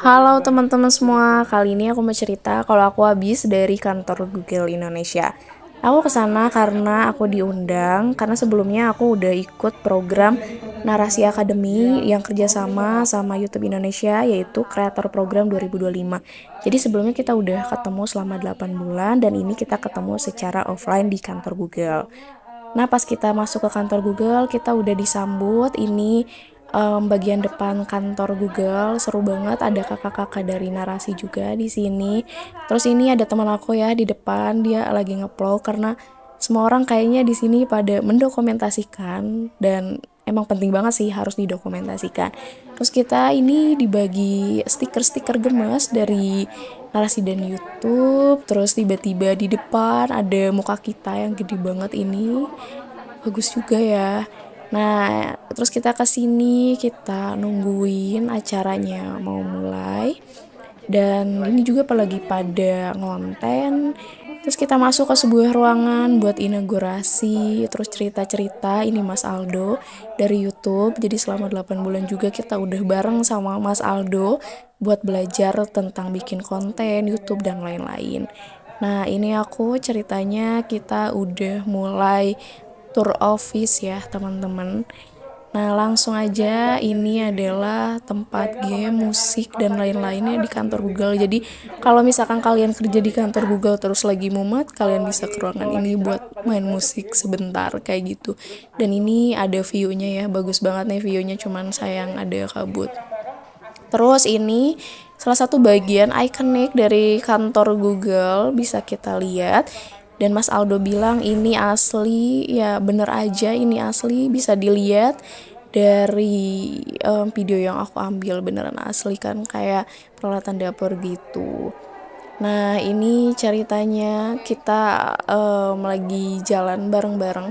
Halo teman-teman semua, kali ini aku mau cerita kalau aku habis dari kantor Google Indonesia. Aku kesana karena aku diundang, karena sebelumnya aku udah ikut program Narasi Akademi yang kerjasama sama YouTube Indonesia, yaitu Kreator Program 2025. Jadi sebelumnya kita udah ketemu selama 8 bulan, dan ini kita ketemu secara offline di kantor Google. Nah, pas kita masuk ke kantor Google, kita udah disambut. Ini bagian depan kantor Google, seru banget. Ada kakak-kakak dari narasi juga di sini. Terus ini ada teman aku ya di depan, dia lagi ngeplog karena semua orang kayaknya di sini pada mendokumentasikan, dan emang penting banget sih harus didokumentasikan. Terus kita ini dibagi stiker-stiker gemes dari narasi dan YouTube. Terus tiba-tiba di depan ada muka kita yang gede banget ini. Bagus juga ya. Nah, terus kita kesini, kita nungguin acaranya mau mulai. Dan ini juga lagi pada ngonten. Terus kita masuk ke sebuah ruangan buat inaugurasi, terus cerita-cerita. Ini Mas Aldo dari YouTube. Jadi selama 8 bulan juga kita udah bareng sama Mas Aldo buat belajar tentang bikin konten YouTube dan lain-lain. Nah, ini aku ceritanya kita udah mulai tour office ya, teman-teman. Nah, langsung aja, ini adalah tempat game, musik, dan lain-lainnya di kantor Google. Jadi, kalau misalkan kalian kerja di kantor Google terus lagi mumet, kalian bisa ke ruangan ini buat main musik sebentar, kayak gitu. Dan ini ada view-nya ya, bagus banget nih view-nya, cuman sayang ada kabut. Terus ini salah satu bagian ikonik dari kantor Google, bisa kita lihat. Dan Mas Aldo bilang ini asli, ya bener aja ini asli, bisa dilihat dari video yang aku ambil, beneran asli kan, kayak peralatan dapur gitu. Nah, ini ceritanya kita lagi jalan bareng-bareng.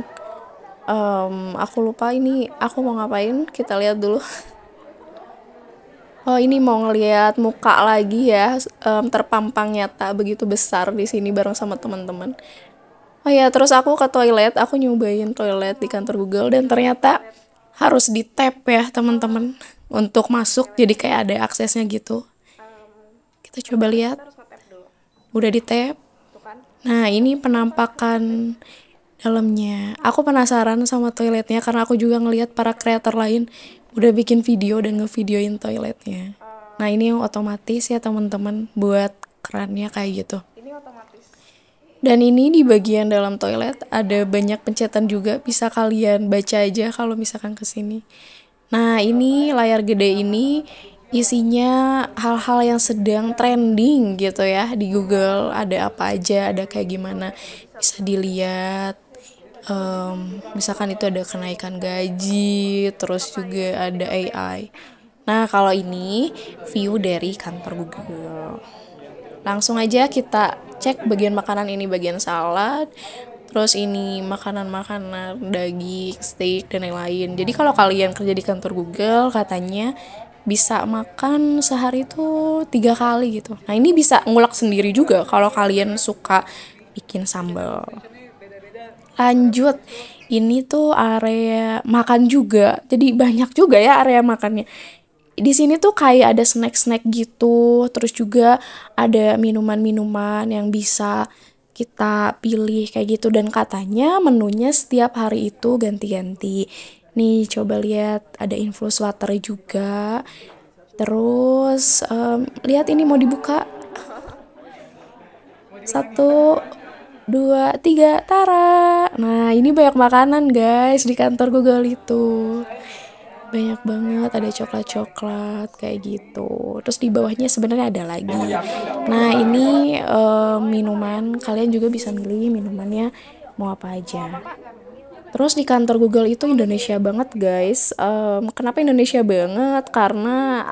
Aku lupa ini aku mau ngapain, kita lihat dulu. Oh, ini mau ngelihat muka lagi ya, terpampang nyata begitu besar di sini bareng sama teman-teman. Oh ya, terus aku ke toilet, aku nyobain toilet di kantor Google, dan ternyata harus di tap ya teman-teman untuk masuk, jadi kayak ada aksesnya gitu. Kita coba lihat, udah di tap. Nah, ini penampakan dalamnya. Aku penasaran sama toiletnya karena aku juga ngelihat para kreator lain udah bikin video dan ngevideoin toiletnya. Nah, ini yang otomatis ya teman-teman, buat kerannya kayak gitu. Dan ini di bagian dalam toilet ada banyak pencetan juga, bisa kalian baca aja kalau misalkan kesini. Nah, ini layar gede ini isinya hal-hal yang sedang trending gitu ya di Google. Ada apa aja, ada kayak gimana, bisa dilihat. Misalkan itu ada kenaikan gaji, terus juga ada AI. Nah, kalau ini view dari kantor Google. Langsung aja kita cek bagian makanan, ini bagian salad. Terus ini makanan-makanan daging, steak, dan lain-lain. Jadi kalau kalian kerja di kantor Google, katanya bisa makan sehari itu 3 kali gitu. Nah, ini bisa ngulek sendiri juga kalau kalian suka bikin sambal. Lanjut, ini tuh area makan juga. Jadi banyak juga ya area makannya. Di sini tuh kayak ada snack-snack gitu, terus juga ada minuman-minuman yang bisa kita pilih kayak gitu, dan katanya menunya setiap hari itu ganti-ganti. Nih, coba lihat, ada infus water juga. Terus lihat ini mau dibuka. 1, 2, 3, tara. Nah, ini banyak makanan guys di kantor Google itu. Banyak banget, ada coklat-coklat kayak gitu. Terus di bawahnya sebenarnya ada lagi. Nah, ini minuman, kalian juga bisa milih minumannya mau apa aja. Terus di kantor Google itu Indonesia banget guys. Kenapa Indonesia banget? Karena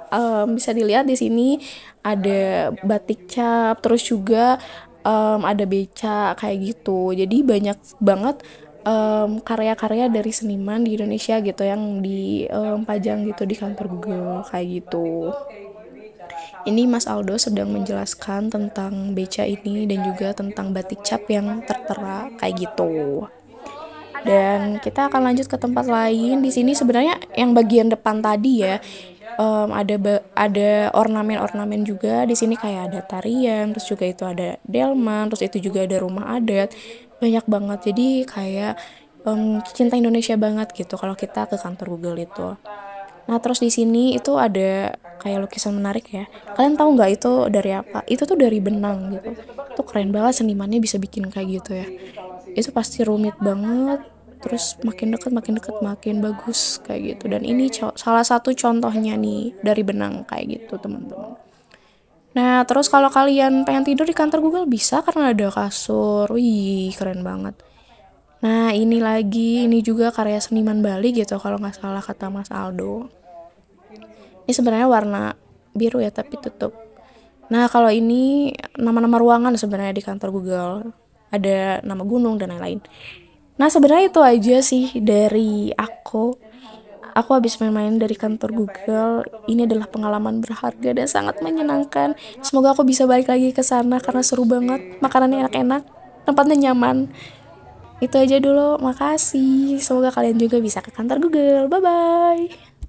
bisa dilihat di sini ada batik cap, terus juga ada beca kayak gitu. Jadi banyak banget karya-karya dari seniman di Indonesia gitu yang dipajang gitu di kantor Google kayak gitu. Ini Mas Aldo sedang menjelaskan tentang beca ini dan juga tentang batik cap yang tertera kayak gitu. Dan kita akan lanjut ke tempat lain. Di sini sebenarnya yang bagian depan tadi ya, ada ornamen-ornamen juga di sini, kayak ada tarian, terus juga itu ada delman, terus itu juga ada rumah adat, banyak banget. Jadi kayak cinta Indonesia banget gitu kalau kita ke kantor Google itu. Nah, terus di sini itu ada kayak lukisan menarik ya. Kalian tahu nggak itu dari apa? Itu tuh dari benang gitu. Tuh keren banget senimannya bisa bikin kayak gitu ya. Itu pasti rumit banget. Terus makin dekat makin bagus kayak gitu. Dan ini salah satu contohnya nih dari benang kayak gitu, teman-teman. Nah, terus kalau kalian pengen tidur di kantor Google bisa karena ada kasur. Wih, keren banget. Nah, ini juga karya seniman Bali gitu kalau nggak salah kata Mas Aldo. Ini sebenarnya warna biru ya tapi tutup. Nah, kalau ini nama-nama ruangan sebenarnya di kantor Google. Ada nama gunung dan lain-lain. Nah, sebenarnya itu aja sih dari aku. Aku habis main-main dari kantor Google. Ini adalah pengalaman berharga dan sangat menyenangkan. Semoga aku bisa balik lagi ke sana karena seru banget. Makanannya enak-enak, tempatnya nyaman. Itu aja dulu, makasih. Semoga kalian juga bisa ke kantor Google. Bye-bye.